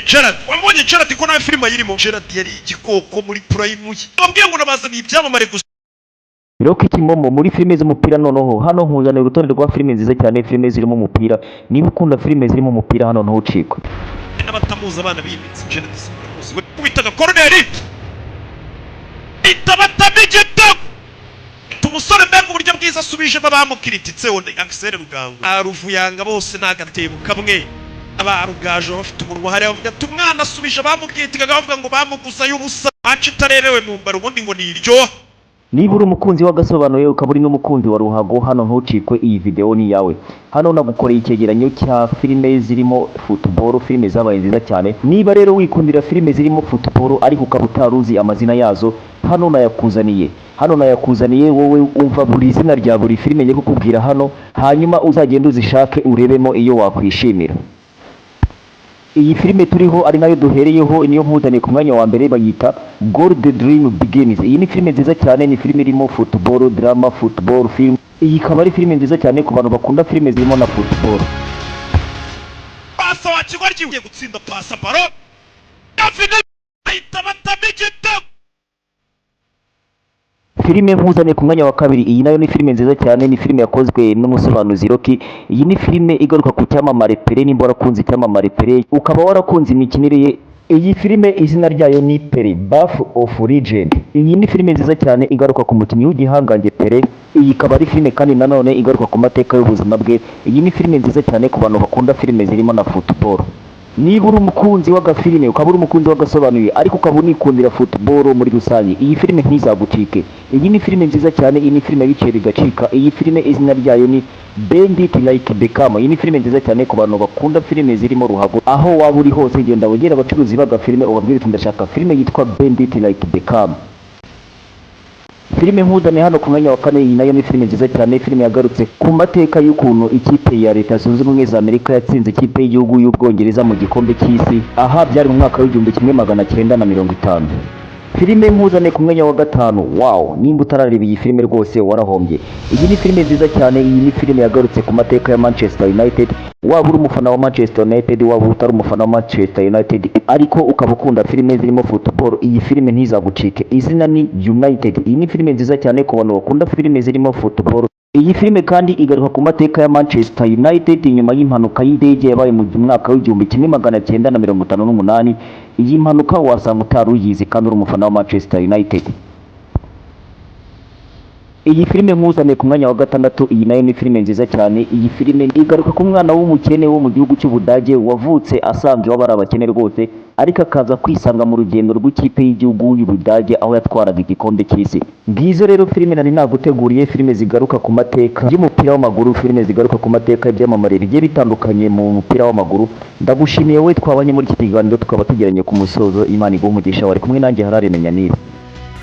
Gerard wambonye Gerard ko nawe filime yirimo Gerard yari igikoko muri prime ye bambwiye ngo nabazaniye ibyamamare gusa Rocky Kimomo muri filime z'umupira noneho hano nkuzanira urutonde rwa filime nziza cyane filime zirimo umupira niba ukunda filime zirimo umupira hano ntucikwe n'abatamuza abana bimitse Gerard Simuzi witaga Corneli itabatamigito tumusore mbega uburyo bwiza asubije babamukirititse on Axel Rugango aruvuyanga bose nagatebo kamwe abarugaje bafite umunwa hari avuga tumwana asubije bamubwitikaga bavuga ngo bamuguza y'ubusa aci tarerewe mu mbaro ubundi ngo niryo niba uri umukunzi w'agasobanuye ukaba uri n'umukunzi wa ruhago hano ntucikwe iyi video ni yawe hano nagukoreye icyegeranyo cya filime zirimo football filime zabaye nziza cyane niba rero wikundira filime zirimo football ariko ukaba utaruzi amazina yazo hano nayakuzaniye wowe umva buri izina rya buri filime ngiye kukubwira hano hanyuma uzagenda uzishake urebemo iyo wakwishimira iyi filime turiho ari nayo duhereyeho niyo nkuzaniye ku mwanya wa mbere bayita Gold Dream Begins. Iyi ni filime nziza cyane ni filime irimo football drama football film. Iyi ikaba ari filime nziza cyane ku bantu bakunda filime zirimo na football. Pasa wakigwa kigiye gutsinda pasa baro. Afine itabatamigito. Filime nkuzaniye ku mwanya wa kabiri iyi nayo ni filime nziza cyane ni filime yakozwe n'umusobanuzi Rocky. Iyi ni filime igaruka ku cyamamare Pele nimba warakunze icyamamare Pele ukaba warakunze imikinire ye. Iyi filime izina ryayo ni Pele Birth of Legend. Iyi ni filime nziza cyane igaruka ku mukinnyi w'igihangange Pele. Iyi ikaba ari filime kandi nanone igaruka ku mateka y'ubuzima bwe. Iyi ni filime nziza cyane ku bantu bakunda filime zirimo na football. Niba uri umukunzi w'agafilime ukaba uri umukunzi w'agasobanuye ariko ukaba unikundira football muri rusange iyi filime ntizagucike. Iyi ni filime nziza cyane iyi ni filime y'iceri gacika. Iyi filime izina ryayo ni Bend It Like Beckham. Iyi ni filime nziza cyane ku bantu bakunda filime zirimo ruhago aho waba uri hose genda wegera abacuruzi b'agafilime ubabwire uti ndashaka filime yitwa Bend It Like Beckham. Filime nkuzaniye hano ku mwanya wa kane iyi nayo ni filime nziza cyane filime yagarutse ku mateka y'ukuntu ikipe ya Leta Zunze Ubumwe za Amerika yatsinze ikipe y'igihugu y'Ubwongereza mu gikombe cy'isi aha byari mu mwaka w'1950. Filime nkuzaniye ku mwanya wa gatanu wow nimba utarareba iyi filime rwose warahombye. Iyi ni filime nziza cyane iyi ni filime yagarutse ku mateka ya Manchester United waba uri umufana wa Manchester United waba utari umufana wa Manchester United ariko ukaba ukunda filime zirimo football iyi filime ntizagucike. Izina ni United. Iyi ni filime nziza cyane ku bantu bakunda filime zirimo football. Iyi filime kandi igaruka ku mateka ya Manchester United nyuma y'impanuka y'indege yabaye mu mwaka w'1958. Iyi mpanuka wasanga utaruyizi kandi uri umufana wa Manchester United. Iyi filime nkuzaniye ku mwanya wa gatandatu iyi nayo ni filime nziza cyane. Iyi filime igaruka ku mwana w'umukene wo mu gihugu cy'Ubudage wavutse asanzwe wabara abakene rwose ariko akaza kwisanga mu rugendo rw'ikipe y'igihugu y'Ubudage aho yatwaraga igikombe cy'isi. Ngizo rero filime nari naguteguriye filime zigaruka ku mateka y'umupira w'amaguru filime zigaruka ku mateka y'ibyamamare bigiye bitandukanye mu mupira w'amaguru. Ndagushimiye wowe twabanye muri iki kiganiro tukaba tugeranye ku musozo. Imana iguhe umugisha wari kumwe nanjye Harare Menyanire.